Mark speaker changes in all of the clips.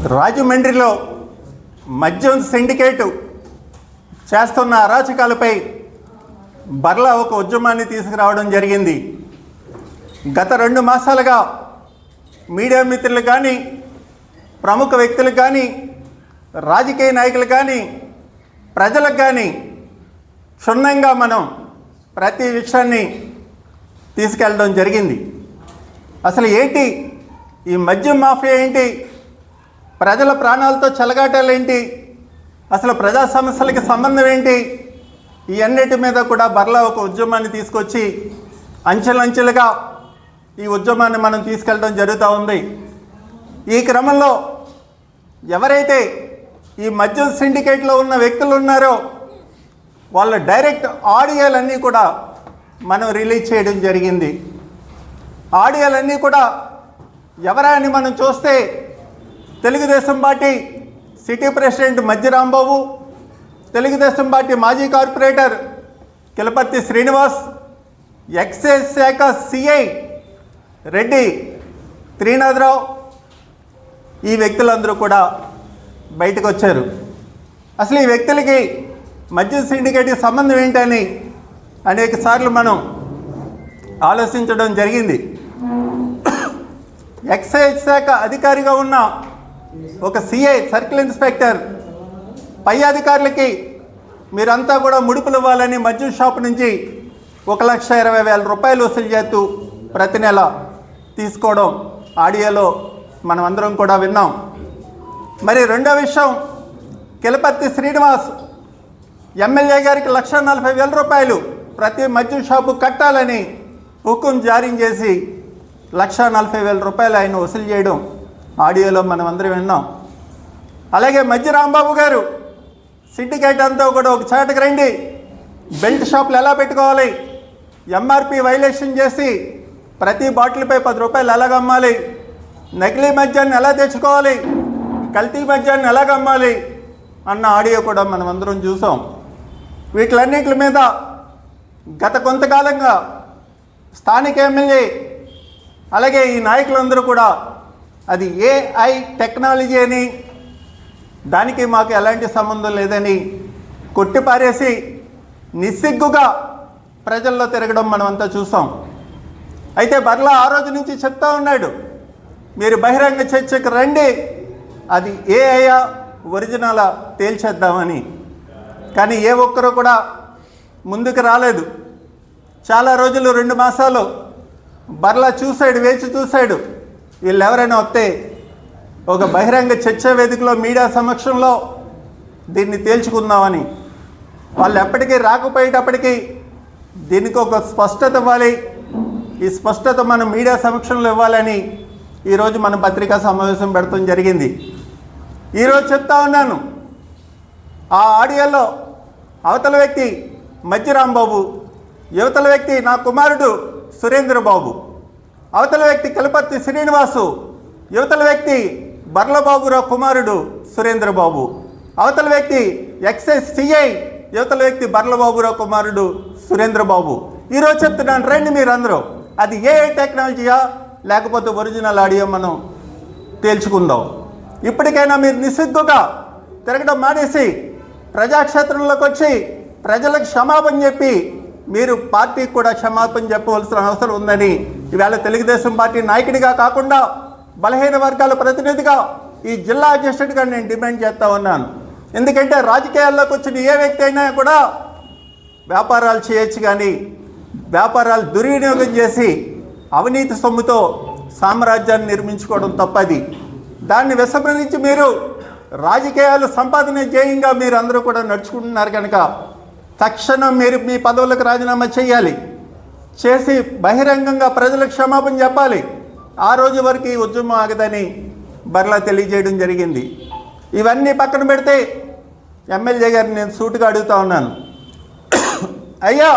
Speaker 1: రాజమండ్రిలో మద్యం సిండికేటు చేస్తున్న అరాచకాలపై బర్లా ఒక ఉద్యమాన్ని తీసుకురావడం జరిగింది. గత 2 మాసాలుగా మీడియా మిత్రులు కానీ, ప్రముఖ వ్యక్తులు కానీ, రాజకీయ నాయకులు కానీ, ప్రజలకు కానీ క్షుణ్ణంగా మనం ప్రతి విషయాన్ని తీసుకెళ్ళడం జరిగింది. అసలు ఏంటి ఈ మద్యం మాఫియా, ఏంటి ప్రజల ప్రాణాలతో చెలగాటాలు ఏంటి, అసలు ప్రజా సమస్యలకి సంబంధం ఏంటి, ఈ అన్నిటి మీద కూడా బర్లా ఒక ఉద్యమాన్ని తీసుకొచ్చి అంచెలంచెలుగా ఈ ఉద్యమాన్ని మనం తీసుకెళ్ళడం జరుగుతూ ఉంది. ఈ క్రమంలో ఎవరైతే ఈ మద్యం సిండికేట్లో ఉన్న వ్యక్తులు ఉన్నారో వాళ్ళ డైరెక్ట్ ఆడియోలన్నీ కూడా మనం రిలీజ్ చేయడం జరిగింది. ఆడియోలన్నీ కూడా ఎవరా అని మనం చూస్తే తెలుగుదేశం పార్టీ సిటీ ప్రెసిడెంట్ మధ్య రాంబాబు, తెలుగుదేశం పార్టీ మాజీ కార్పొరేటర్ కిలపర్తి శ్రీనివాస్, ఎక్సైజ్ శాఖ సిఐ రెడ్డి త్రినాథరావు, ఈ వ్యక్తులందరూ కూడా బయటకు వచ్చారు. అసలు ఈ వ్యక్తులకి మద్యం సిండికేట్కి సంబంధం ఏంటని అనేక సార్లు మనం ఆలోచించడం జరిగింది. ఎక్సైజ్ శాఖ అధికారిగా ఉన్న ఒక సిఐ, సర్కిల్ ఇన్స్పెక్టర్, పై అధికారులకి మీరంతా కూడా ముడుపులు ఇవ్వాలని మద్యం షాప్ నుంచి 1,20,000 రూపాయలు వసూలు చేస్తూ ప్రతి నెల తీసుకోవడం ఆడియోలో మనం అందరం కూడా విన్నాం. మరి రెండో విషయం, కిలపర్తి శ్రీనివాస్ ఎమ్మెల్యే గారికి 1,40,000 రూపాయలు ప్రతి మద్యం షాపు కట్టాలని హుకుం జారీ చేసి 1,40,000 రూపాయలు ఆయన వసూలు చేయడం ఆడియోలో మనం అందరం విన్నాం. అలాగే మధ్య రాంబాబు గారు సిండికేట్ అంతా కూడా ఒక చాటకు రండి, బెల్ట్ షాపులు ఎలా పెట్టుకోవాలి, ఎంఆర్పి వైలేషన్ చేసి ప్రతి బాటిల్పై 10 రూపాయలు ఎలాగ అమ్మాలి, నకిలీ మద్యాన్ని ఎలా తెచ్చుకోవాలి, కల్తీ మద్యాన్ని ఎలాగ అమ్మాలి అన్న ఆడియో కూడా మనం అందరం చూసాం. వీటిలన్నింటి మీద గత కొంతకాలంగా స్థానిక ఎమ్మెల్యే అలాగే ఈ నాయకులందరూ కూడా అది ఏఐ టెక్నాలజీ అని, దానికి మాకు ఎలాంటి సంబంధం లేదని కొట్టిపారేసి నిస్సిగ్గుగా ప్రజల్లో తిరగడం మనం అంతా చూసాం. అయితే బర్లా ఆ రోజు నుంచి చెప్తా ఉన్నాడు, మీరు బహిరంగ చర్చకు రండి, అది ఏఐయా ఒరిజినలా తేల్చేద్దామని. కానీ ఏ ఒక్కరూ కూడా ముందుకు రాలేదు. చాలా రోజులు, 2 మాసాలు బర్లా చూశాడు, వేచి చూశాడు, వీళ్ళు ఎవరైనా వస్తే ఒక బహిరంగ చర్చా వేదికలో మీడియా సమక్షంలో దీన్ని తేల్చుకుందామని. వాళ్ళు ఎప్పటికీ రాకపోయేటప్పటికీ దీనికి ఒక స్పష్టత ఇవ్వాలి, ఈ స్పష్టత మనం మీడియా సమక్షంలో ఇవ్వాలని ఈరోజు మనం పత్రికా సమావేశం పెడతాం జరిగింది. ఈరోజు చెప్తా ఉన్నాను, ఆ ఆడియోలో అవతల వ్యక్తి మధ్య రాంబాబు, యువతల వ్యక్తి నా కుమారుడు సురేంద్రబాబు, అవతల వ్యక్తి కిలపర్తి శ్రీనివాసు, యువతల వ్యక్తి బర్లబాబురావు కుమారుడు సురేంద్రబాబు, అవతల వ్యక్తి ఎక్సైజ్ సిఐ, యువతల వ్యక్తి బర్లబాబురావు కుమారుడు సురేంద్రబాబు. ఈరోజు చెప్తున్నాను, రండి మీరందరూ, అది ఏఐ టెక్నాలజీయా లేకపోతే ఒరిజినల్ ఆడియో మనం తేల్చుకుందాం. ఇప్పటికైనా మీరు నిస్సిగ్గుగా తిరగడం మానేసి ప్రజాక్షేత్రంలోకి వచ్చి ప్రజలకు క్షమాపణ చెప్పి మీరు పార్టీకి కూడా క్షమాపణ చెప్పవలసిన అవసరం ఉందని ఈవేళ తెలుగుదేశం పార్టీ నాయకుడిగా కాకుండా బలహీన వర్గాల ప్రతినిధిగా ఈ జిల్లా అధ్యక్షుడిగా నేను డిమాండ్ చేస్తూ ఉన్నాను. ఎందుకంటే రాజకీయాల్లోకి వచ్చిన ఏ వ్యక్తి అయినా కూడా వ్యాపారాలు చేయొచ్చు, కానీ వ్యాపారాలు దుర్వినియోగం చేసి అవినీతి సొమ్ముతో సామ్రాజ్యాన్ని నిర్మించుకోవడం తప్పది. దాన్ని విస్మరించి మీరు రాజకీయాలు సంపాదన ధ్యేయంగా మీరు అందరూ కూడా నడుచుకుంటున్నారు కనుక తక్షణం మీరు మీ పదవులకు రాజీనామా చేయాలి, చేసి బహిరంగంగా ప్రజలకు క్షమాపణ చెప్పాలి. ఆ రోజు వరకు ఈ ఉద్యమం ఆగదని బర్లా తెలియజేయడం జరిగింది. ఇవన్నీ పక్కన పెడితే ఎమ్మెల్యే గారిని నేను సూటుగా అడుగుతూ ఉన్నాను, అయ్యా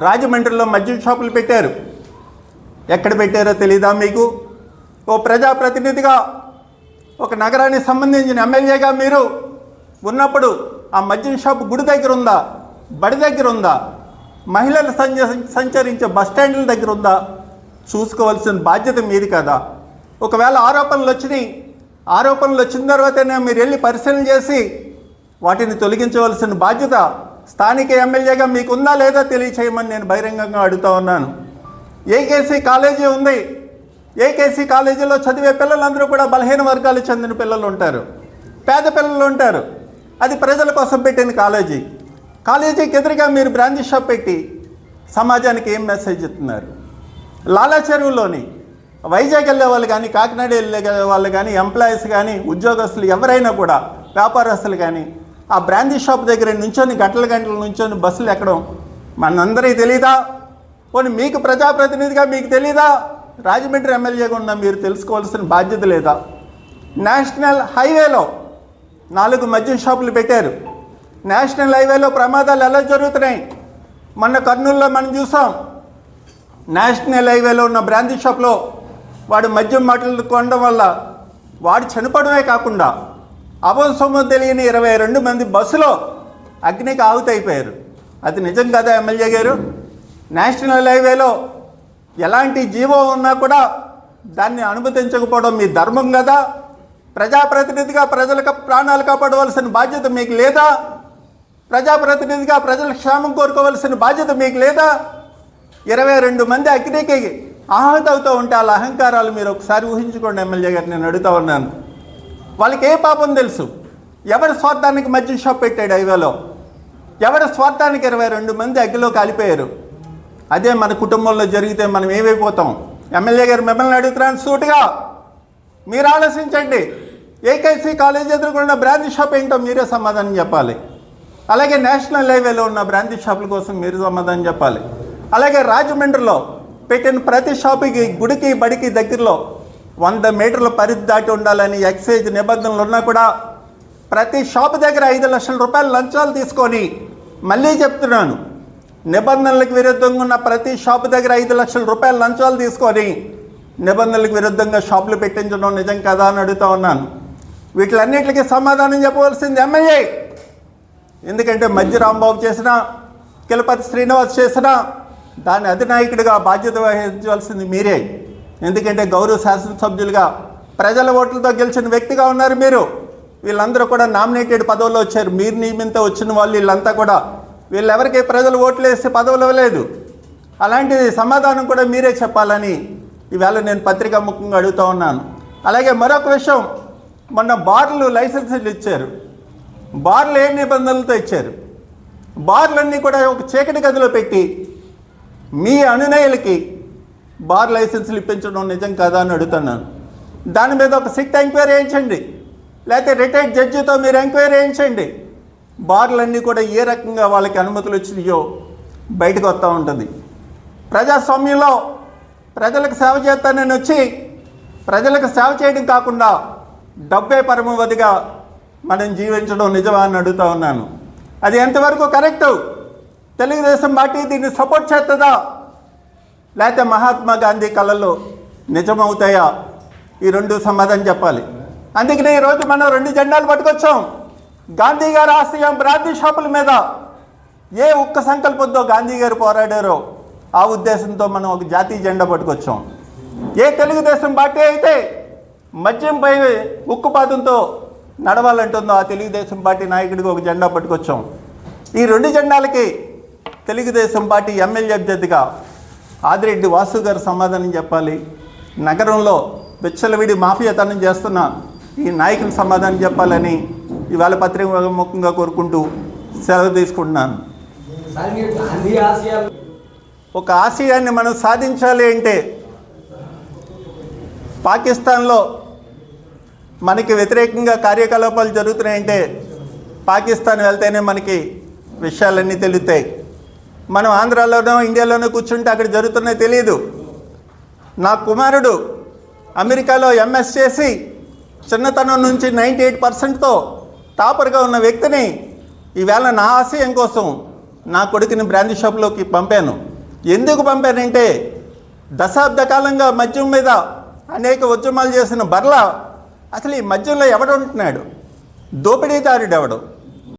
Speaker 1: రాజమండ్రిలో మద్యం షాపులు పెట్టారు, ఎక్కడ పెట్టారో తెలీదా మీకు? ఓ ప్రజాప్రతినిధిగా, ఒక నగరానికి సంబంధించిన ఎమ్మెల్యేగా మీరు ఉన్నప్పుడు ఆ మద్యం షాపు గుడి దగ్గర ఉందా, బడి దగ్గర ఉందా, మహిళలు సంచరించే బస్టాండ్ల దగ్గర ఉందా? చూసుకోవాల్సిన బాధ్యత మీది కదా. ఒకవేళ ఆరోపణలు వచ్చినాయి, ఆరోపణలు వచ్చిన తర్వాతనే మీరు వెళ్ళి పరిశీలన చేసి వాటిని తొలగించవలసిన బాధ్యత స్థానిక ఎమ్మెల్యేగా మీకుందా లేదా తెలియచేయమని నేను బహిరంగంగా అడుగుతా ఉన్నాను. ఏకేసీ కాలేజీ ఉంది. ఏకేసీ కాలేజీలో చదివే పిల్లలందరూ కూడా బలహీన వర్గాలకు చెందిన పిల్లలు ఉంటారు, పేద పిల్లలు ఉంటారు. అది ప్రజల కోసం పెట్టిన కాలేజీ. కాలేజీకి ఎదురుగా మీరు బ్రాంచ్ షాప్ పెట్టి సమాజానికి ఏం మెసేజ్ ఇస్తున్నారు? లాలా చెరువులోని వైజాగ్ వెళ్ళే వాళ్ళు కానీ, కాకినాడ వెళ్ళే వాళ్ళు కానీ, ఎంప్లాయీస్ కానీ, ఉద్యోగస్తులు ఎవరైనా కూడా, వ్యాపారస్తులు కానీ ఆ బ్రాంచ్ షాప్ దగ్గర నుంచొని గంటల గంటల నుంచొని బస్సులు ఎక్కడం మనందరికీ తెలీదా? పోనీ మీకు ప్రజాప్రతినిధిగా మీకు తెలీదా? రాజమండ్రి ఎమ్మెల్యేగా ఉన్న మీరు తెలుసుకోవాల్సిన బాధ్యత లేదా? నేషనల్ హైవేలో 4 మద్యం షాపులు పెట్టారు. నేషనల్ హైవేలో ప్రమాదాలు ఎలా జరుగుతున్నాయి? మొన్న కర్నూలులో మనం చూసాం. నేషనల్ హైవేలో ఉన్న బ్రాంచ్ షాప్లో వాడు మద్యం మాటలు కొనడం వల్ల వాడు చనిపోవడమే కాకుండా అపసొమ్ము తెలియని 22 మంది బస్సులో అగ్నికి ఆహుతైపోయారు. అది నిజం కదా ఎమ్మెల్యే గారు? నేషనల్ హైవేలో ఎలాంటి జీవో ఉన్నా కూడా దాన్ని అనుమతించకపోవడం మీ ధర్మం కదా? ప్రజాప్రతినిధిగా ప్రజలకు ప్రాణాలు కాపాడవలసిన బాధ్యత మీకు లేదా? ప్రజాప్రతినిధిగా ప్రజల క్షేమం కోరుకోవలసిన బాధ్యత మీకు లేదా? 22 మంది అగ్నికి ఆహుతవుతూ ఉంటే వాళ్ళ అహంకారాలు మీరు ఒకసారి ఊహించుకోండి ఎమ్మెల్యే గారు. నేను అడుగుతా ఉన్నాను, వాళ్ళకి ఏ పాపం తెలుసు? ఎవరి స్వార్థానికి మద్యం షాప్ పెట్టాడు హైవేలో? ఎవరి స్వార్థానికి 22 మంది అగ్గిలో కాలిపోయారు? అదే మన కుటుంబంలో జరిగితే మనం ఏమైపోతాం? ఎమ్మెల్యే గారు మిమ్మల్ని అడుగుతున్నాను సూటిగా, మీరు ఆలోచించండి. ఏకేసీ కాలేజ్ ఎదుర్కొన్న బ్రాంచ్ షాప్ ఏంటో మీరే సమాధానం చెప్పాలి. అలాగే నేషనల్ హైవేలో ఉన్న బ్రాంచ్ షాపుల కోసం మీరు సమాధానం చెప్పాలి. అలాగే రాజమండ్రిలో పెట్టిన ప్రతి షాపుకి, గుడికి, బడికి దగ్గరలో 100 మీటర్ల పరిధి దాటి ఉండాలని ఎక్సైజ్ నిబంధనలు ఉన్నా కూడా ప్రతి షాపు దగ్గర 5 లక్షల రూపాయలు లంచాలు తీసుకొని, మళ్ళీ చెప్తున్నాను, నిబంధనలకు విరుద్ధంగా ఉన్న ప్రతి షాపు దగ్గర 5 లక్షల రూపాయలు లంచాలు తీసుకొని నిబంధనలకు విరుద్ధంగా షాపులు పెట్టించడం నిజం కదా అని అడుగుతా ఉన్నాను. వీటిలన్నిటికీ సమాధానం చెప్పవలసింది ఎమ్మెల్యే. ఎందుకంటే మధ్య రాంబాబు చేసినా, కిలపతి శ్రీనివాస్ చేసినా దాని అధినాయకుడిగా బాధ్యత వహించవలసింది మీరే. ఎందుకంటే గౌరవ శాసనసభ్యులుగా ప్రజల ఓట్లతో గెలిచిన వ్యక్తిగా ఉన్నారు మీరు. వీళ్ళందరూ కూడా నామినేటెడ్ పదవుల్లో వచ్చారు. మీరు నియమిత వచ్చిన వాళ్ళు వీళ్ళంతా కూడా, వీళ్ళెవరికి ప్రజలు ఓట్లు వేసి పదవులు ఇవ్వలేదు. అలాంటి సమాధానం కూడా మీరే చెప్పాలని ఈవేళ నేను పత్రికా ముఖంగా అడుగుతూ ఉన్నాను. అలాగే మరొక విషయం, మొన్న బార్లు లైసెన్సులు ఇచ్చారు. బార్లు ఏ నిబంధనలతో ఇచ్చారు? బార్లన్నీ కూడా ఒక చీకటి గదిలో పెట్టి మీ అనునయులకి బార్ లైసెన్సులు ఇప్పించడం నిజం కాదా అని అడుగుతున్నాను. దాని మీద ఒక సిట్ ఎంక్వైరీ చేయించండి, లేకపోతే రిటైర్డ్ జడ్జితో మీరు ఎంక్వైరీ చేయించండి. బార్లన్నీ కూడా ఏ రకంగా వాళ్ళకి అనుమతులు వచ్చినాయో బయటకు వస్తూ ఉంటుంది. ప్రజాస్వామ్యంలో ప్రజలకు సేవ చేస్తానని వచ్చి ప్రజలకు సేవ చేయడం కాకుండా డబ్బే పరమవధిగా మనం జీవించడం నిజమా అని అడుగుతూ ఉన్నాను. అది ఎంతవరకు కరెక్టు? తెలుగుదేశం పార్టీ దీన్ని సపోర్ట్ చేస్తుందా, లేకపోతే మహాత్మా గాంధీ కళలు నిజమవుతాయా? ఈ రెండు సమాధానం చెప్పాలి. అందుకనే ఈరోజు మనం 2 జెండాలు పట్టుకొచ్చాం. గాంధీ గారి ఆశయం బ్రాంచ్ షాపుల మీద ఏ ఒక్క సంకల్పంతో గాంధీ గారు పోరాడారో ఆ ఉద్దేశంతో మనం ఒక జాతీయ జెండా పట్టుకొచ్చాం. ఏ తెలుగుదేశం పార్టీ అయితే మద్యంపై ఉక్కుపాతంతో నడవాలంటుందో ఆ తెలుగుదేశం పార్టీ నాయకుడికి ఒక జెండా పట్టుకొచ్చాం. ఈ 2 జెండాలకి తెలుగుదేశం పార్టీ ఎమ్మెల్యే అభ్యర్థిగా ఆదిరెడ్డి వాసు గారు సమాధానం చెప్పాలి. నగరంలో విచ్చలవిడి మాఫియాతనం చేస్తున్న ఈ నాయకులు సమాధానం చెప్పాలని ఇవాళ పత్రిక ముఖంగా కోరుకుంటూ సెలవు తీసుకుంటున్నాను. ఒక ఆశయాన్ని మనం సాధించాలి అంటే పాకిస్తాన్లో మనకి వ్యతిరేకంగా కార్యకలాపాలు జరుగుతున్నాయంటే పాకిస్తాన్ వెళ్తేనే మనకి విషయాలన్నీ తెలుస్తాయి. మనం ఆంధ్రాలోనో ఇండియాలోనో కూర్చుంటే అక్కడ జరుగుతున్నాయో తెలియదు. నా కుమారుడు అమెరికాలో ఎంఎస్ చేసి చిన్నతనం నుంచి 98%తో టాపర్గా ఉన్న వ్యక్తిని ఈవేళ నా ఆశయం కోసం నా కొడుకుని బ్రాంచ్ షాప్లోకి పంపాను. ఎందుకు పంపానంటే దశాబ్ద కాలంగా మద్యం మీద అనేక ఉద్యమాలు చేసిన బర్ల అసలు ఈ మద్యంలో ఎవడు ఉంటున్నాడు? దోపిడీదారుడు ఎవడు?